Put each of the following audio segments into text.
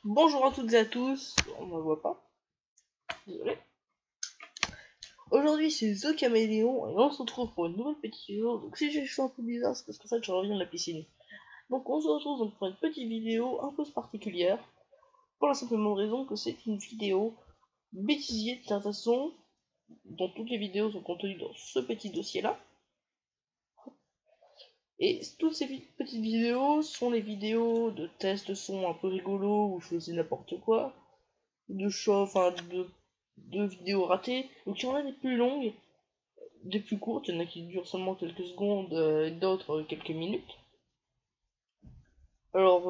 Bonjour à toutes et à tous, on ne me voit pas, désolé. Aujourd'hui c'est The Caméléon et on se retrouve pour une nouvelle petite vidéo. Donc si je suis un peu bizarre, c'est parce qu'en fait je reviens de la piscine. Donc on se retrouve donc pour une petite vidéo un peu particulière, pour la simple raison que c'est une vidéo bêtisier de toute façon, dont toutes les vidéos sont contenues dans ce petit dossier là. Et toutes ces petites vidéos sont les vidéos de tests de son un peu rigolo où je faisais n'importe quoi, de show, enfin de vidéos ratées. Donc il y en a des plus longues, des plus courtes, il y en a qui durent seulement quelques secondes et d'autres quelques minutes. Alors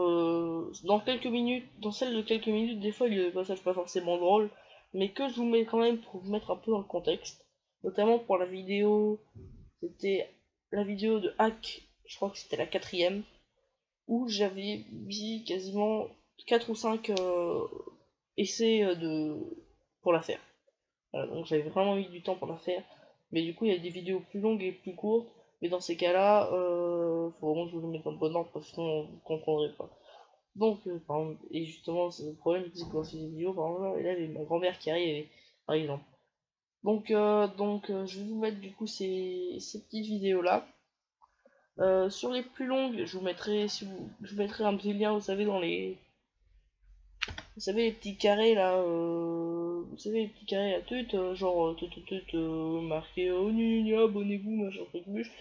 dans celle de quelques minutes, des fois il y a des passages pas forcément drôles, mais que je vous mets quand même pour vous mettre un peu dans le contexte. Notamment pour la vidéo, c'était la vidéo de Hack, je crois que c'était la 4ème, où j'avais mis quasiment 4 ou 5 essais pour la faire. Voilà, donc j'avais vraiment mis du temps pour la faire. Mais du coup, il y a des vidéos plus longues et plus courtes. Mais dans ces cas-là, faut vraiment que je vous les mette dans le bon ordre parce que sinon vous ne comprendrez pas. Donc, par exemple, et justement, le problème, c'est que dans ces vidéos, par exemple, là, il y avait ma grand-mère qui arrive, par exemple. Donc, je vais vous mettre du coup ces petites vidéos-là. Sur les plus longues, je vous mettrai, je vous mettrai un petit lien, vous savez, vous savez les petits carrés là, vous savez les petits carrés à tut, genre marqué abonnez-vous, machin truc bûche.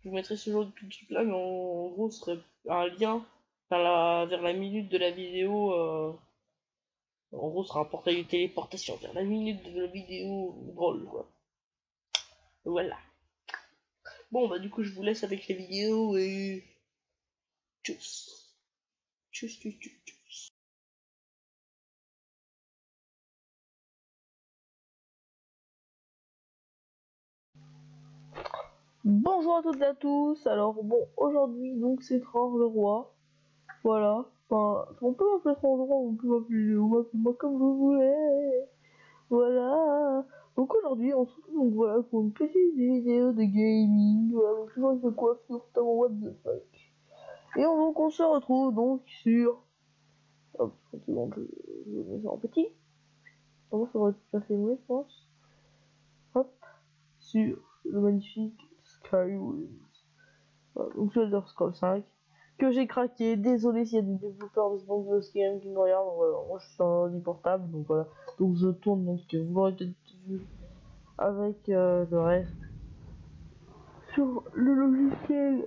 Je vous mettrai ce genre de truc là, mais en gros ce serait un lien vers la minute de la vidéo. En gros, ce sera un portail de téléportation vers la minute de la vidéo drôle, quoi. Voilà. Bon, bah, du coup, je vous laisse avec les vidéos et. Tchuss. Tchuss, tchuss, tchuss. Bonjour à toutes et à tous. Alors bon, aujourd'hui donc c'est Tror le roi. Voilà. Enfin, on peut m'appeler Tror le roi, on peut m'appeler Léo, moi comme vous voulez. Voilà. Donc aujourd'hui on se retrouve donc voilà pour une petite vidéo de gaming. Voilà, donc toujours avec de coiffure, tellement what the fuck. Et donc on se retrouve donc sur. Hop, une seconde, je mets ça en petit. Comment ça va être bien filmé, je pense. Hop, sur le magnifique Skywings. Voilà, donc sur Elder Scrolls 5 que j'ai craqué. Désolé s'il y a des développeurs de ce monde de game qui me regardent. Voilà, moi je suis sur un ordi portable, donc voilà. Donc je tourne, donc vous l'aurez peut-être vu avec le reste sur le logiciel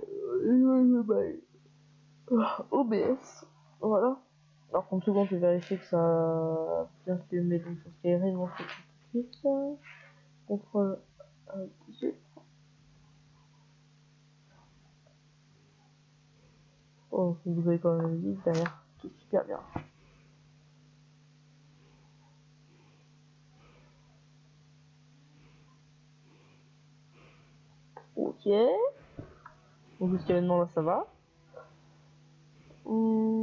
OBS. Voilà. Alors, comme souvent, je vais vérifier que ça a bien filmé donc sur Skyrim. On fait tout de suite. Contrôle 18. Oh, vous avez quand même la musique derrière. Tout super bien. Ok. Donc jusqu'à maintenant là ça va. Oh.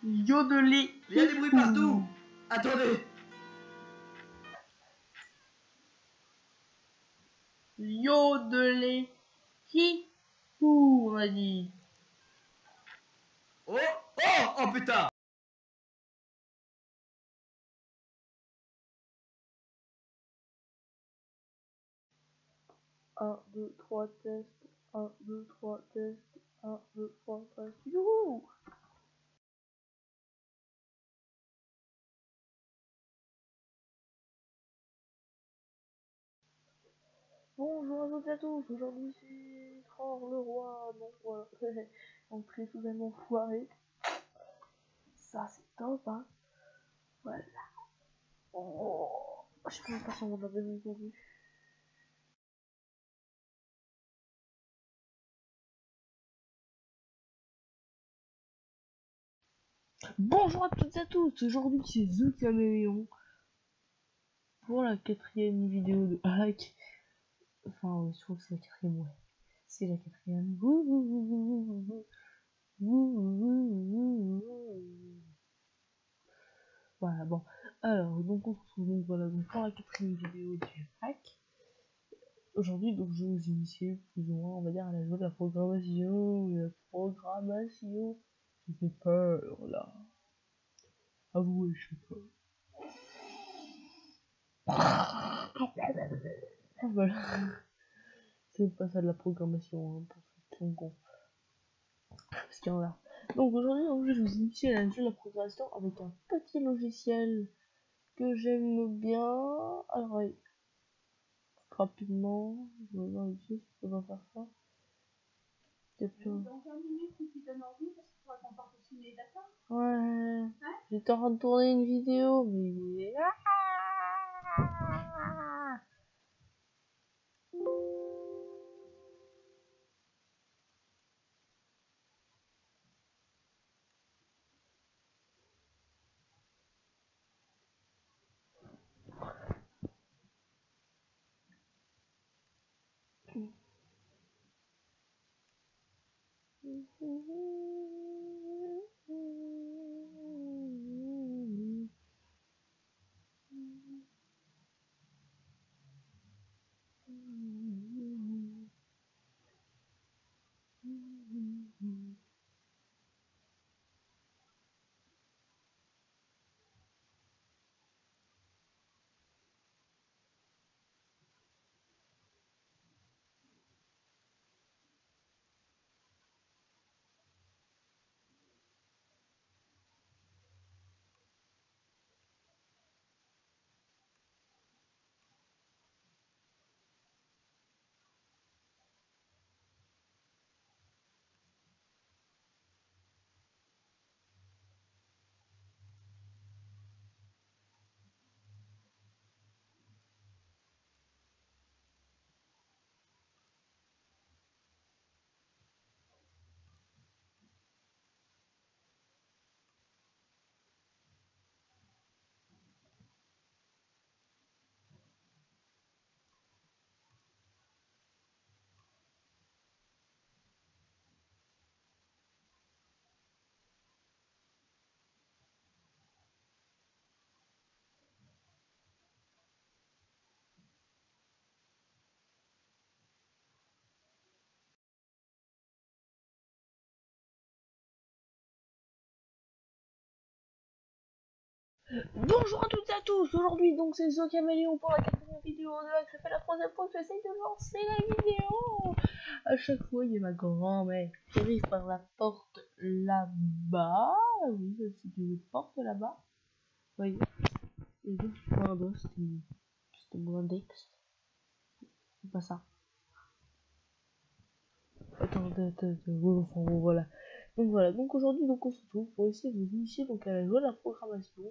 Yodeler. Il y a des bruits partout. Attendez. Yodeler. On a dit. Oh, oh, oh putain. 1, 2, 3, test. 1, 2, 3, test. 1, 2, 3, test. Youhou! Bonjour à toutes et à tous, aujourd'hui c'est Tror le roi, donc voilà, entrée totalement foirée. Ça c'est top, hein. Voilà. Oh, je peux pas si on a bien entendu. Bonjour à toutes et à tous, aujourd'hui c'est The Caméléon pour la 4ème vidéo de Hack. Enfin, je trouve que c'est la 4ème, ouais. C'est la 4ème. Voilà, bon. Alors, donc on se retrouve donc, voilà, donc, pour la 4ème vidéo du hack. Aujourd'hui, donc je vais vous initier plus ou moins, on va dire, à la joie de la programmation. J'ai fait peur, là. Avouez, je sais pas. Voilà. C'est pas ça de la programmation, hein, pour ceux qui sont cons. Parce qu'il y en a. Donc aujourd'hui, je vais vous initier à la jeu de la programmation avec un petit logiciel que j'aime bien. Alors, ouais, rapidement, je vais voir ici si je peux pas faire ça. Dans 15 minutes, si tu donnes envie, parce qu'il faudra qu'on parte aussi les data. Ouais, j'étais en train de tourner une vidéo, mais... Bonjour à toutes et à tous, aujourd'hui donc c'est The Caméléon pour la 4ème vidéo de la... Ça fait la 3ème fois que j'essaye de lancer la vidéo. À chaque fois il y a ma grand-mère qui arrive par la porte là-bas. Oui, c'est une porte là-bas. Voyez. Et donc pardon, c'était mon index. C'est pas ça. Attendez, enfin bon voilà. Donc aujourd'hui donc on se retrouve pour essayer de vous initier donc à la joie de la programmation.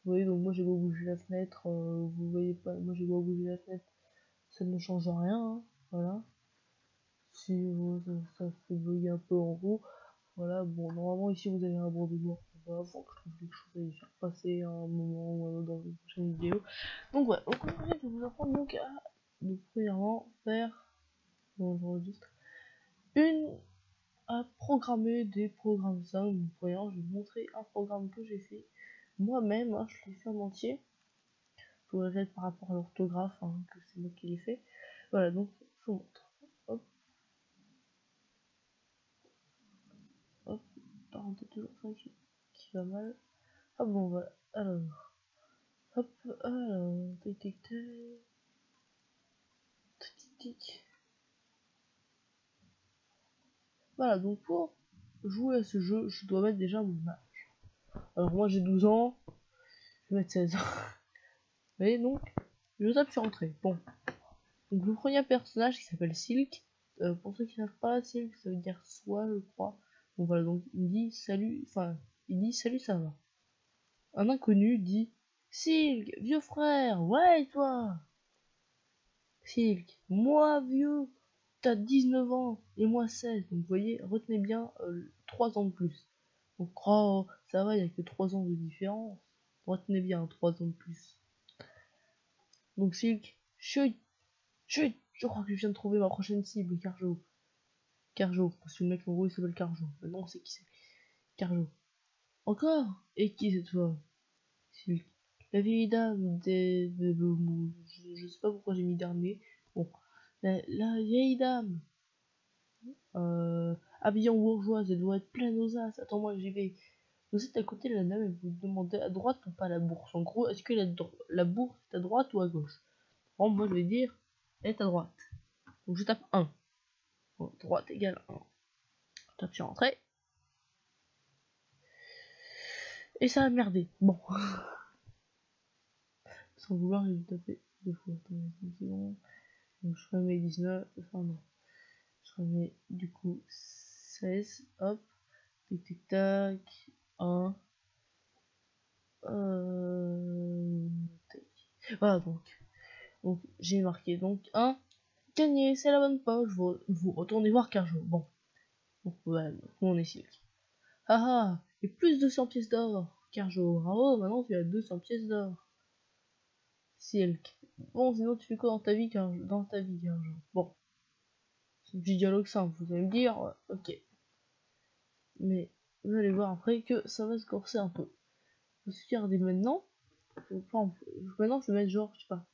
Vous voyez, donc moi j'ai beau bouger la fenêtre, vous voyez pas, moi j'ai beau bouger la fenêtre, ça ne change rien, hein, voilà. Si ça fait bugger un peu en haut, voilà, bon, normalement ici vous avez un bord de noir, voilà, faut que je trouve quelque chose à y faire passer à un moment ou à un autre dans une prochaine vidéo. Donc voilà, donc aujourd'hui je vais vous apprendre donc à, de premièrement, faire, bon j'enregistre, à programmer des programmes simples. Voyons, je vais vous montrer un programme que j'ai fait moi-même, hein, je l'ai fait en entier. Je vous répète par rapport à l'orthographe, hein, que c'est moi qui l'ai fait. Voilà, donc je vous montre. Hop, hop, parenthèse toujours ça qui va mal. Ah bon, voilà, alors, hop, alors, tic tic tic tic tic. Voilà, donc pour jouer à ce jeu, je dois mettre déjà mon âge. Alors moi j'ai 12 ans, je vais mettre 16 ans. Vous voyez, donc, je tape sur entrée. Bon, donc le premier personnage qui s'appelle Silk. Pour ceux qui ne savent pas, Silk ça veut dire soie, je crois. Bon voilà, donc il dit salut, enfin, il dit salut, ça va. Un inconnu dit Silk, vieux frère, ouais et toi? Silk, moi vieux, t'as 19 ans et moi 16. Donc vous voyez, retenez bien 3 ans de plus. Donc oh, ça va, il n'y a que 3 ans de différence. Retenez bien 3 ans de plus. Donc Silk, chut, chut, je crois que je viens de trouver ma prochaine cible, Carjo. Carjo, parce que le mec en gros il s'appelle Carjo. Maintenant on sait qui c'est. Carjo. Encore? Et qui cette fois? Silk. La vieille dame je sais pas pourquoi j'ai mis dernier. Bon, la vieille dame habillée en bourgeoise, elle doit être pleine aux as. Attends, moi j'y vais. Vous êtes à côté de la dame et vous demandez à droite ou pas la bourse. En gros, est-ce que la bourse est à droite ou à gauche? Bon, moi je vais dire, elle est à droite. Donc je tape 1. Bon, droite égale 1. Je tape sur entrée. Et ça a merdé. Bon. Sans vouloir, j'ai tapé 2 fois. Attends, une seconde. Donc je remets 19. Enfin non. Je remets du coup 16. Hop. Tic tic tac. 1. Tac. Voilà donc j'ai marqué donc 1. Gagné, c'est la bonne poche. Vous retournez voir Carjo. Bon. Donc ouais, on est Silk. Ah ah, et plus de 100 pièces d'or. Carjo, bravo, maintenant tu as 200 pièces d'or. Silk. Bon, sinon tu fais quoi dans ta vie, Carjo? Bon, c'est un petit dialogue simple, vous allez me dire, ouais, ok. Mais vous allez voir après que ça va se corser un peu. Faut se regarder maintenant. Maintenant, je vais mettre genre, je sais pas,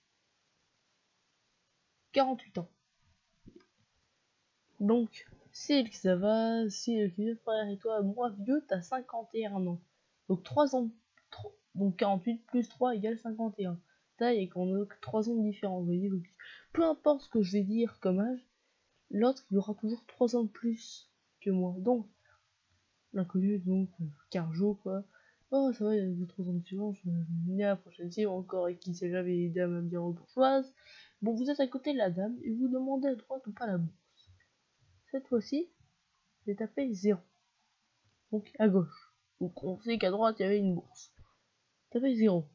48 ans. Donc, Silk, ça va. Silk, vieux frère, et toi, moi, vieux, t'as 51 ans. Donc, 3 ans. Donc, 48 plus 3 égale 51. Taille et qu'on a 3 ans de différence. Vous voyez, donc, peu importe ce que je vais dire comme âge, l'autre, il aura toujours 3 ans de plus que moi. Donc, l'inconnu, donc, Carjo, quoi. Oh, ça va, il y a 3 ans de différence. Je vais venir à la prochaine team encore et qui sait jamais les dames bien bourgeoises. Bon, vous êtes à côté de la dame et vous demandez à droite ou pas la bourse. Cette fois-ci, j'ai tapé 0. Donc à gauche. Donc on sait qu'à droite il y avait une bourse. Tapez 0.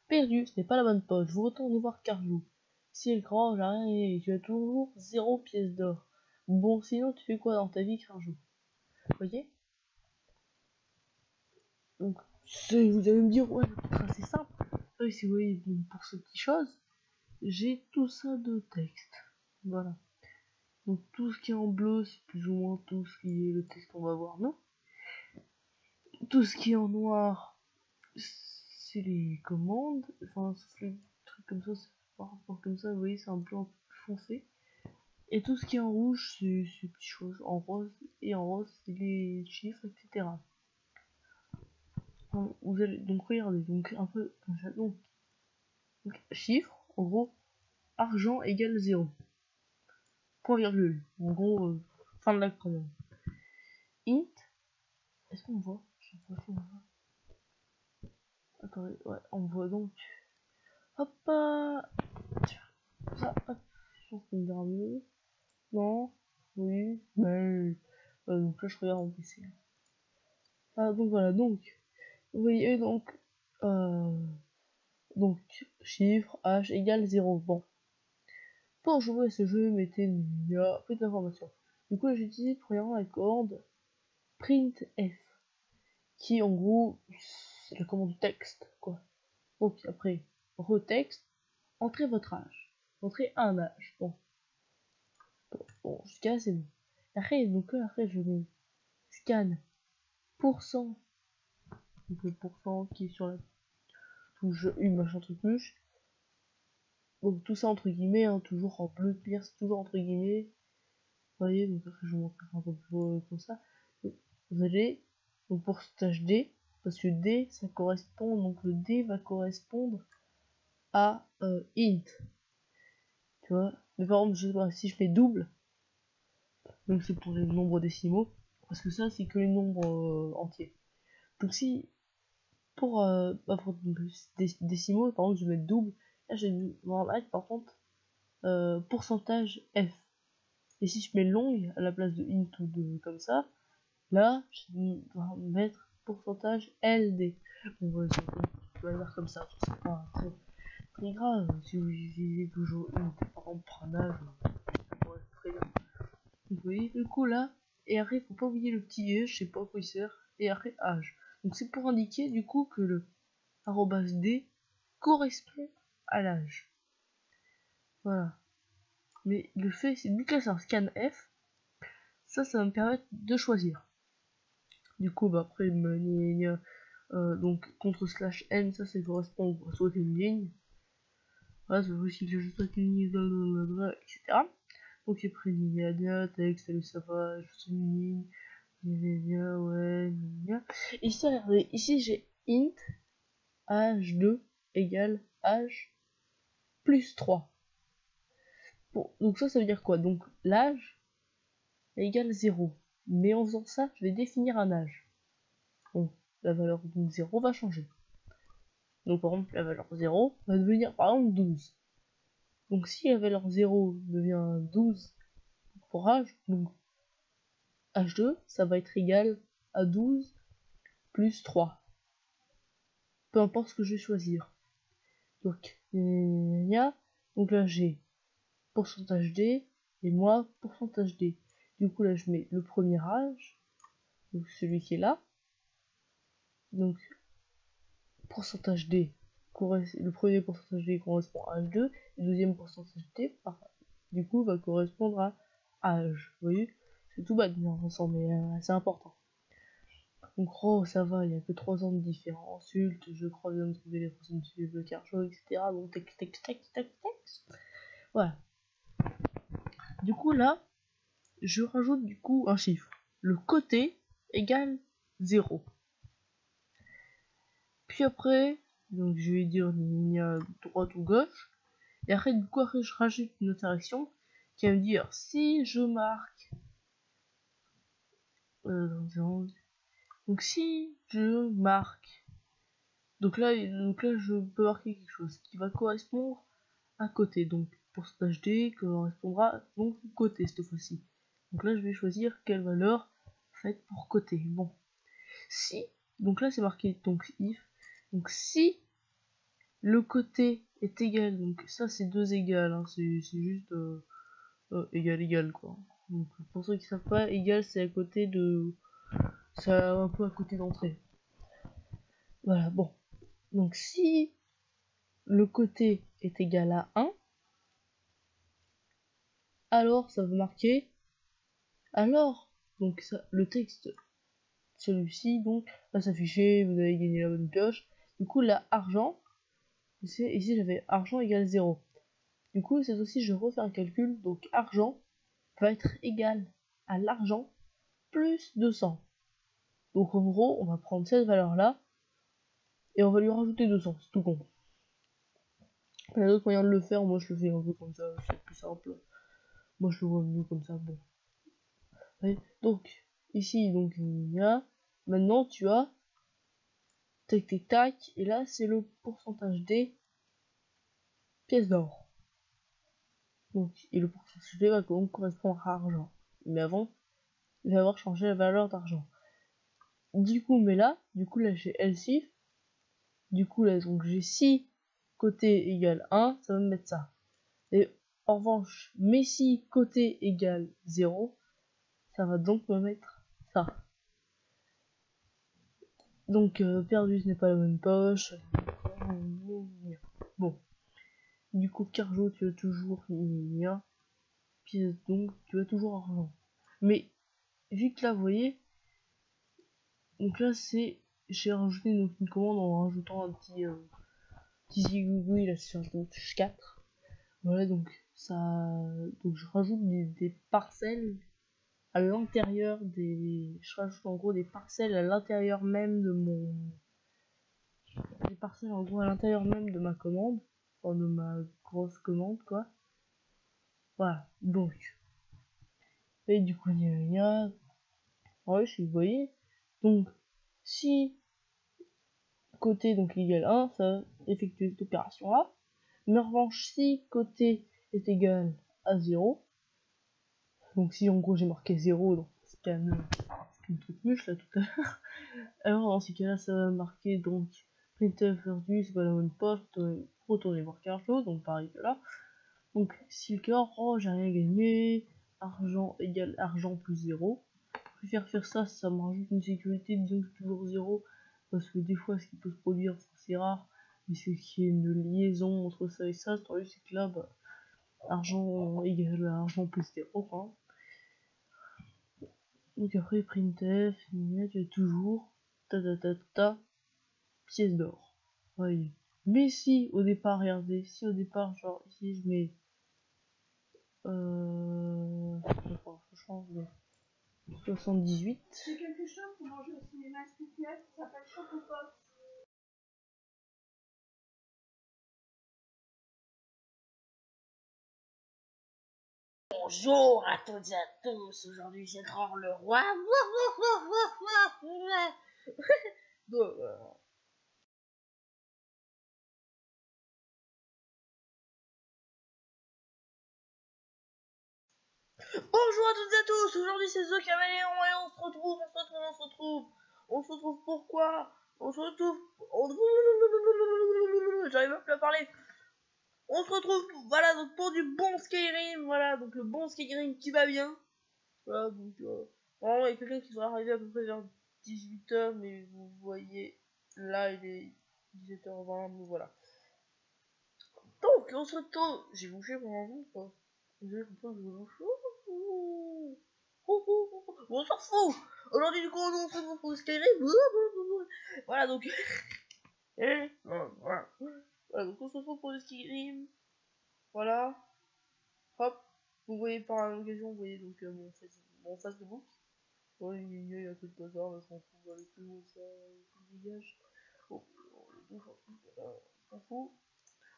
Perdu, ce n'est pas la bonne poche. Vous retournez voir Carjo. Si elle croit, j'ai rien et tu as toujours 0 pièce d'or. Bon, sinon tu fais quoi dans ta vie, Carjo? Vous voyez? Donc, vous allez me dire, ouais, c'est simple. Oui, si vous voyez, pour ces petites choses, j'ai tout ça de texte. Voilà. Donc tout ce qui est en bleu, c'est plus ou moins tout ce qui est le texte qu'on va voir, non? Tout ce qui est en noir, c'est les commandes. Enfin, c'est les trucs comme ça, c'est par rapport comme ça, vous voyez, c'est un peu plus foncé. Et tout ce qui est en rouge, c'est ces petites choses. En rose, c'est les chiffres, etc. Enfin, vous allez donc regarder, donc un peu comme ça. Donc chiffre, en gros, argent égale 0. Point virgule. En gros, fin de la commande. Int, est-ce qu'on voit? Je sais pas si on voit. Attendez, ouais, on voit donc. Hop, ça, hop, je pense qu'on verra mieux. Non, oui, mais. Donc là, je regarde en PC. Ah, donc voilà, donc. Vous voyez, donc, chiffre h égale 0. Bon. Pour jouer à ce jeu, mettez il y a peu d'informations. Du coup, j'ai utilisé premièrement la commande printf, qui en gros, c'est la commande texte, quoi. Donc après, retexte, entrez votre âge. Entrez un âge. Bon, jusqu'à là, c'est bon. Après, donc là, après, je mets scan pourcent. Donc le pourcent qui est sur la touche une machin truc muche. Donc tout ça entre guillemets, hein, toujours en bleu clair, c'est toujours entre guillemets. Vous voyez, donc après je vous montrerai un peu plus comme ça. Donc, vous allez, donc pourcentage D, parce que D ça correspond, donc le D va correspondre à int. Tu vois, mais par exemple, je sais pas, si je fais double, donc c'est pour les nombres décimaux, parce que ça c'est que les nombres entiers. Donc si pour décimaux, par exemple, je vais mettre double, là je vais mettre par contre pourcentage F. Et si je mets longue à la place de int ou de comme ça, là je vais mettre pourcentage LD. Bon, ouais, je vais le faire comme ça, c'est pas très grave. Si vous utilisez toujours int, par exemple, pour un âge, ouais, très bien. Vous voyez le coup là, et après, faut pas oublier le petit e, je sais pas à quoi il sert, et après âge. Donc c'est pour indiquer du coup que le arrobas d correspond à l'âge. Voilà. Mais le fait, c'est vu que là c'est un scan F, ça va me permettre de choisir. Du coup, bah après, Donc contre slash n, ça correspond à sauter une ligne. Voilà, c'est aussi que je saute une ligne, blablabla, etc. Donc j'ai pris ligne, texte, salut ça va, je saute une ligne, ouais, ici regardez, ici j'ai int h2 égale h plus 3. Bon, donc ça veut dire quoi? Donc l'âge égale 0. Mais en faisant ça, je vais définir un âge. Donc la valeur donc 0 va changer. Donc par exemple, la valeur 0 va devenir par exemple 12. Donc si la valeur 0 devient 12 pour âge, donc h2, ça va être égal à 12 plus 3. Peu importe ce que je vais choisir. Donc, donc là j'ai pourcentage D et moi pourcentage D. Du coup là je mets le premier âge, donc celui qui est là. Donc pourcentage D, le premier pourcentage D correspond à H2, le deuxième pourcentage D du coup va correspondre à âge. Vous voyez, c'est tout bête bien ensemble, mais c'est important. Donc oh ça va, il n'y a que 3 ans de différence. Je crois bien de trouver les personnes qui le carcho, etc. Donc texte. Voilà. Du coup là, je rajoute du coup un chiffre. Le côté égale 0. Puis après, donc je vais dire ligne droite ou gauche. Et après, du coup, après, je rajoute une autre action qui va me dire si je marque. Donc si je marque. Donc là, je peux marquer quelque chose qui va correspondre à côté. Donc pourcentage D correspondra donc côté cette fois-ci. Donc là, je vais choisir quelle valeur faite pour côté. Bon. Si, donc là c'est marqué donc if. Donc si le côté est égal, donc ça c'est 2 égales, hein, c'est juste égal quoi. Donc pour ceux qui savent pas, égal c'est à côté de, c'est un peu à côté d'entrée. Voilà, bon. Donc si le côté est égal à 1, alors ça veut marquer, alors, donc ça, le texte, celui-ci donc va s'afficher, vous avez gagné la bonne pioche. Du coup là, argent, ici j'avais argent égale 0. Du coup, c'est aussi, je refais un calcul, donc argent va être égal à l'argent plus 200. Donc en gros, on va prendre cette valeur-là et on va lui rajouter 200, c'est tout con. Il y a d'autres moyens de le faire, moi je le fais un peu comme ça, c'est plus simple. Moi je le vois mieux comme ça, bon. Ouais. Donc, ici, donc il y a, maintenant tu as, tac, et là c'est le pourcentage des pièces d'or. Donc, et le pourcentage D va donc correspondre à argent. Mais avant, il va avoir changé la valeur d'argent. Du coup, mais là, j'ai LCIF. Du coup, là, donc j'ai si côté égale 1, ça va me mettre ça. Et en revanche, mais si côté égale 0, ça va donc me mettre ça. Donc, perdu, ce n'est pas la bonne poche. Bon. Du coup, Carjo, tu as toujours pièce, donc tu as toujours argent. Mais, vu que là, vous voyez, donc là, j'ai rajouté une commande en rajoutant un petit zigouigoui là sur touche 4. Voilà, donc je rajoute des parcelles à l'intérieur je rajoute en gros des parcelles à l'intérieur même de des parcelles en gros à l'intérieur même de ma commande, enfin de ma grosse commande quoi. Voilà, donc, et du coup, ouais, si vous voyez, donc, si côté donc égale 1, ça va effectuer cette opération là. Mais en revanche, si côté est égal à 0, donc si en gros j'ai marqué 0, donc c'est quand même une truc mûche là tout à l'heure, alors dans ces cas-là ça va marquer donc printf perdu, c'est pas la bonne poste, retourner voir quelque chose, donc pareil que là. Donc si le cas, oh j'ai rien gagné, argent égale argent plus 0, je préfère faire ça, ça me rajoute une sécurité, disons que c'est toujours 0, parce que des fois ce qui peut se produire, c'est rare, mais c'est qu'il y a une liaison entre ça et ça, c'est que là, bah, argent égale argent plus 0, hein. Donc après printf, il y a toujours ta. pièce d'or. Voyez. Mais si au départ, regardez, si au départ, genre ici je mets je change de 78. C'est quelque chose qu'on mange au cinéma spécial qui s'appelle Chocopop. Bonjour à toutes et à tous, aujourd'hui c'est Tror le roi. Donc, bonjour à toutes et à tous, aujourd'hui c'est The Caméléon et on se retrouve pourquoi? J'arrive même plus à parler. On se retrouve, voilà, donc pour du bon Skyrim, voilà, donc le bon Skyrim qui va bien. Voilà, donc, vraiment, il y a quelqu'un qui devrait arriver à peu près vers 18h, mais vous voyez, là, il est 17h20, donc voilà. Donc, on se retrouve, j'ai bouché pour un moment, quoi. Vous avez compris que je bouche. On s'en fout. Aujourd'hui, du coup, on se retrouve pour Skyrim. Voilà, donc, voilà, donc on se retrouve pour le Skyrim. Voilà. Hop. Vous voyez par l'occasion, vous voyez donc mon face de bouc. Oh, il y a que de bazar, là, je m'en fous, avec le haut, ça, tout dégage. Oh, le douche, voilà, je m'en fous.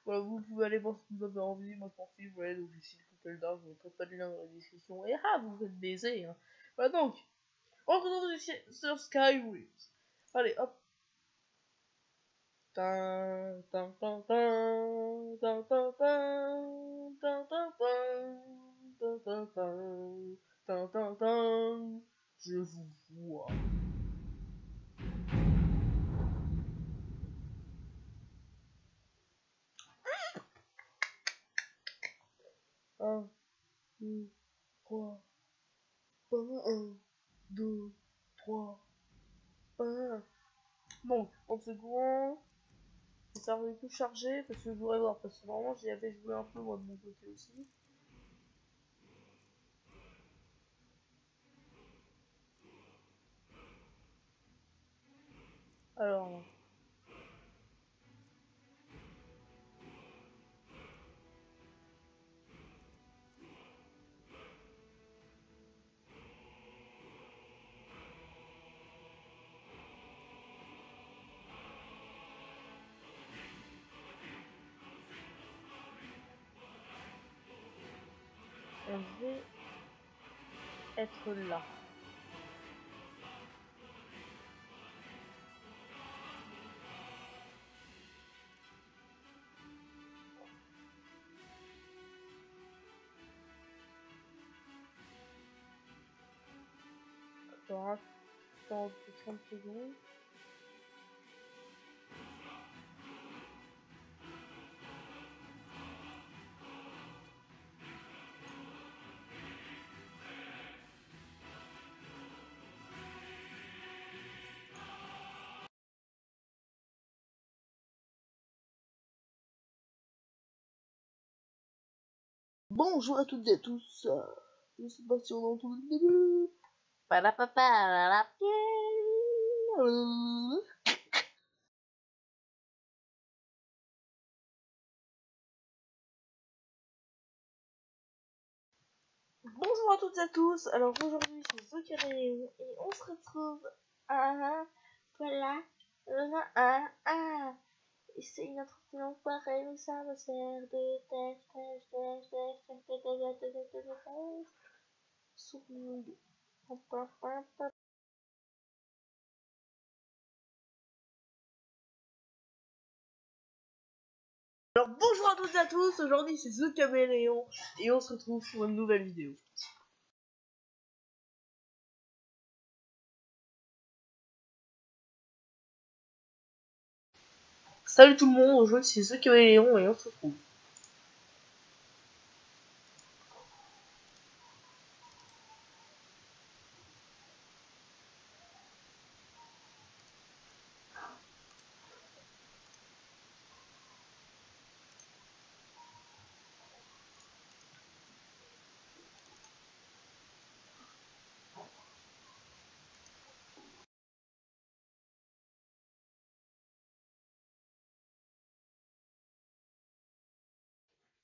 Voilà, vous pouvez aller voir si vous avez envie, moi je m'en fiche, voilà, donc ici le coupel d'art, je vous mettrai pas de lien dans la description, et ah, vous faites baiser, hein. Voilà, donc, on se retrouve sur Skyrim. Allez, hop. Tin, tin, tin, tin, tin, tin, tin, tin, tin, tin, tin, tin, tin, tin, tin, je vous vois. 1, 2, 3, 1, 2, 3, 1. Bon, 30 secondes. Ça va tout charger parce que je voudrais voir. Parce que normalement j'y avais joué un peu moi de mon côté aussi. Alors. On va être là. On va attendre 30 secondes. Bonjour à toutes et à tous. Je sais pas si on entend le début. Bonjour à toutes et à tous. Alors aujourd'hui c'est Zocaréon et on se retrouve à voilà et c'est une introduction pareille mais ça va faire de test sur mon dos. Alors bonjour à toutes et à tous, aujourd'hui c'est The Caméléon et on se retrouve pour une nouvelle vidéo. Salut tout le monde, aujourd'hui c'est The Caméléon et on se retrouve.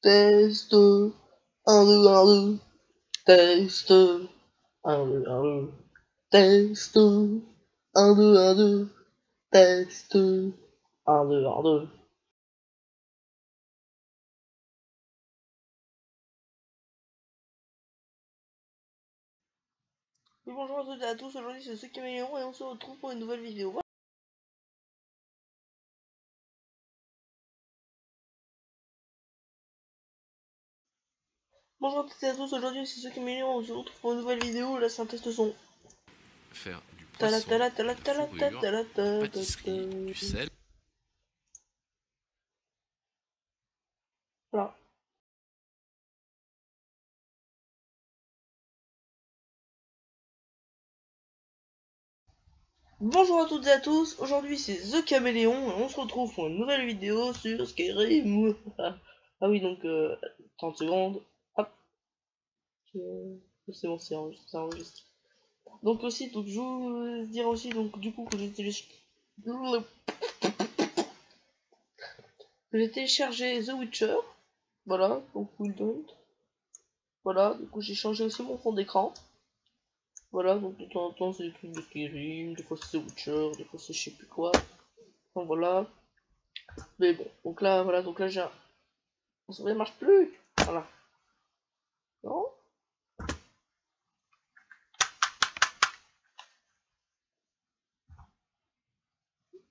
Test 1, 2, 1, 2. Test 1, 2, 1, 2. Test 1, 2, 1, 2. Test 1, 2, 1, 2. Oui, bonjour à toutes et à tous, aujourd'hui c'est ce Caméléon et on se retrouve pour une nouvelle vidéo. Voilà. Bonjour à toutes et à tous, aujourd'hui c'est ce Caméléon, on se retrouve pour une nouvelle vidéo, là c'est un test son. Faire du poisson, de la fourrure, de pâtisserie, du sel. Voilà. Bonjour à toutes et à tous, aujourd'hui c'est The Caméléon et on se retrouve pour une nouvelle vidéo sur Skyrim. Ah oui, donc 30 secondes, hop, c'est bon, c'est enregistré. Donc aussi, donc je vous dire aussi, donc du coup que j'ai téléchargé The Witcher, voilà, donc Will Don't. Voilà, du coup j'ai changé aussi mon fond d'écran. Voilà, donc de temps en temps c'est des trucs de Skyrim, des fois c'est The Witcher, des fois c'est je sais plus quoi. Donc voilà. Mais bon, donc là, voilà, donc là j'ai un... Ça ne marche plus. Voilà. Non.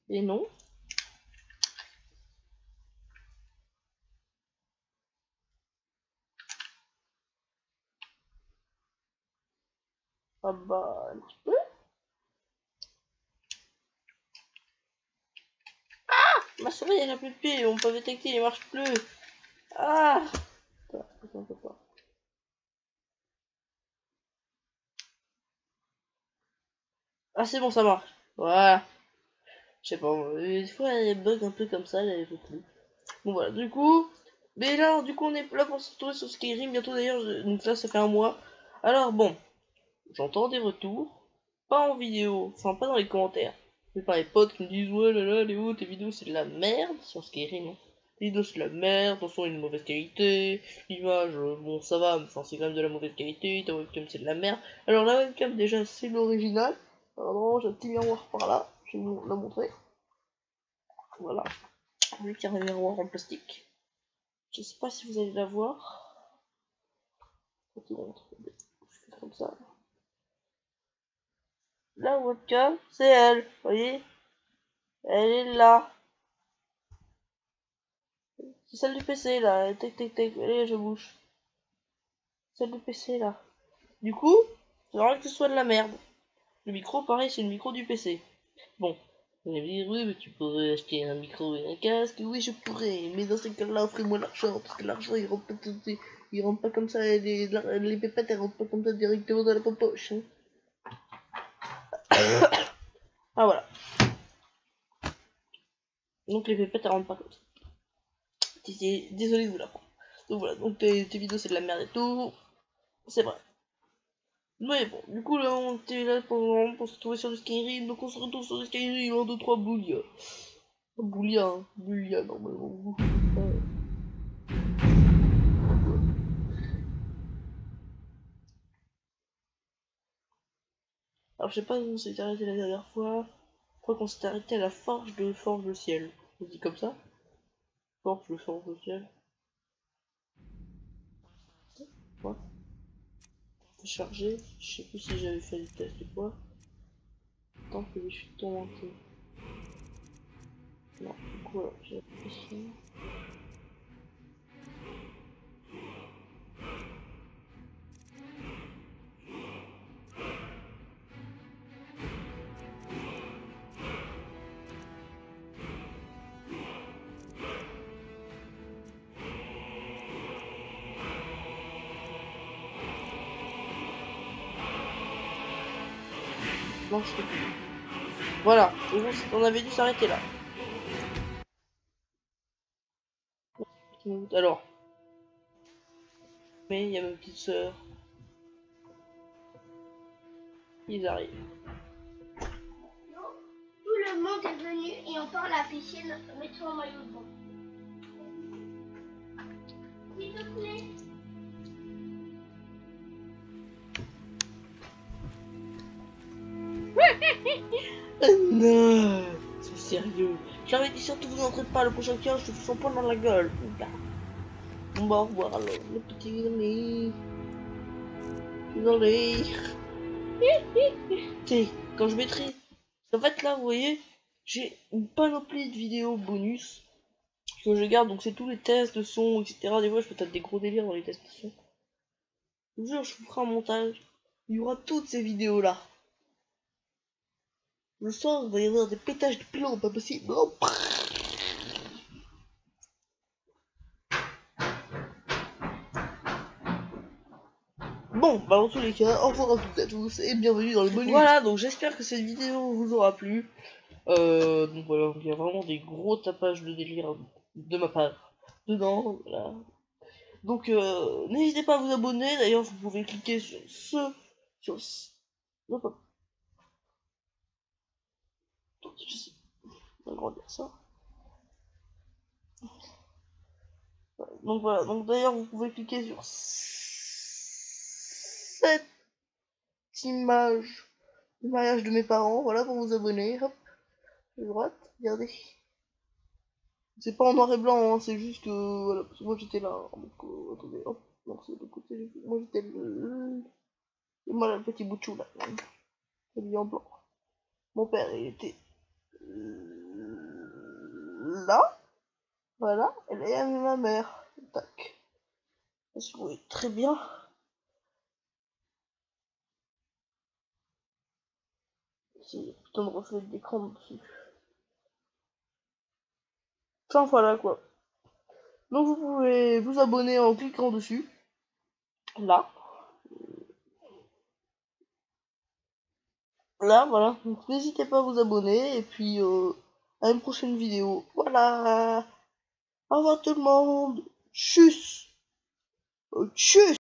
Et non. Ah bah, elle marche plus. Ma souris elle a plus de pied, on peut détecter, il marche plus. Ah. Attends. Ah c'est bon, ça marche. Voilà. Je sais pas, des fois elle bug un peu comme ça, elle veut plus. Bon voilà, du coup, mais là, du coup on est là pour se retrouver sur Skyrim bientôt d'ailleurs, donc là ça fait un mois. Alors bon, j'entends des retours, pas en vidéo, enfin pas dans les commentaires, mais par les potes qui me disent ouais là là, Léo, tes vidéos c'est de la merde sur Skyrim. Hein. Les vidéos c'est de la merde, ton son est de mauvaise qualité, l'image, bon ça va, mais enfin c'est quand même de la mauvaise qualité, ta webcam c'est de la merde. Alors la webcam déjà c'est l'original, alors normalement j'ai un petit miroir par là, je vais vous la montrer. Voilà, lui qui a un miroir en plastique. Je sais pas si vous allez la voir. Je fais comme ça. La webcam, c'est elle, vous voyez? Elle est là. C'est celle du PC là. Tac tac tac. Allez, je bouge. Celle du PC là. Du coup, c'est normal que ce soit de la merde. Le micro, pareil, c'est le micro du PC. Bon. Vous allez me dire, oui, mais tu pourrais acheter un micro et un casque. Oui, je pourrais. Mais dans ces cas-là, offrez-moi l'argent. Parce que l'argent, il rentre pas comme ça. Les pépettes, elles rentrent pas comme ça directement dans la poche. Hein. Ah voilà. Donc les pépettes, elles rentrent pas comme ça. Désolé de vous l'apprendre. Donc voilà, donc tes vidéos c'est de la merde et tout. C'est vrai. Mais bon, du coup là on était là pour se retrouver sur le Skyrim, donc on se retrouve sur le Skyrim en 2-3 boulia. Boulia normalement. Alors je sais pas où on s'est arrêté la dernière fois. Je crois qu'on s'est arrêté à la forge le ciel. On dit comme ça? Forge le ciel. Ouais. Chargé, je sais plus si j'avais fait des tests ou quoi. Tant que je suis tourmenté. Non, du coup voilà, j'ai appris non, je sais plus. Voilà, on avait dû s'arrêter là. Alors, mais il y a ma petite sœur. Ils arrivent. Tout le monde est venu et on part à la piscine, mets-toi en maillot de bain. S'il te plaît. Non, c'est sérieux. J'avais dit surtout vous n'entrez pas, le prochain cas, je te fous son poing dans la gueule. Putain. Bon bah au revoir alors, le petit désolé. Désolé. T'sais, quand je mettrai... En fait là, vous voyez, j'ai une panoplie de vidéos bonus que je garde, donc c'est tous les tests de son, etc. Des fois je peux taper des gros délires dans les tests de son. Je vous jure, je vous ferai un montage. Il y aura toutes ces vidéos là. Le soir, il va y avoir des pétages de pilons, pas possible. Oh. Bon, bah dans tous les cas, au revoir à toutes et à tous et bienvenue dans le bonus. Voilà, donc j'espère que cette vidéo vous aura plu. Donc voilà, il y a vraiment des gros tapages de délire de ma part dedans. Voilà. Donc n'hésitez pas à vous abonner. D'ailleurs, vous pouvez cliquer sur non, pas. Je sais. On va agrandir ça. Donc voilà, donc d'ailleurs vous pouvez cliquer sur cette image du mariage de mes parents, voilà pour vous abonner, hop, à droite, regardez. C'est pas en noir et blanc, hein, c'est juste que, voilà, parce que moi j'étais là, hein, donc attendez, hop, non c'est de côté, moi j'étais et moi là, le petit bout de chou là, habillé en blanc. Mon père il était là, voilà, et là il y avait ma mère, tac. Est-ce que vous voyez très bien? C'est putain de reflet d'écran dessus. Enfin voilà quoi. Donc vous pouvez vous abonner en cliquant dessus. Là. Là, voilà. Donc n'hésitez pas à vous abonner et puis à une prochaine vidéo. Voilà. Au revoir tout le monde. Tchuss. Tchuss.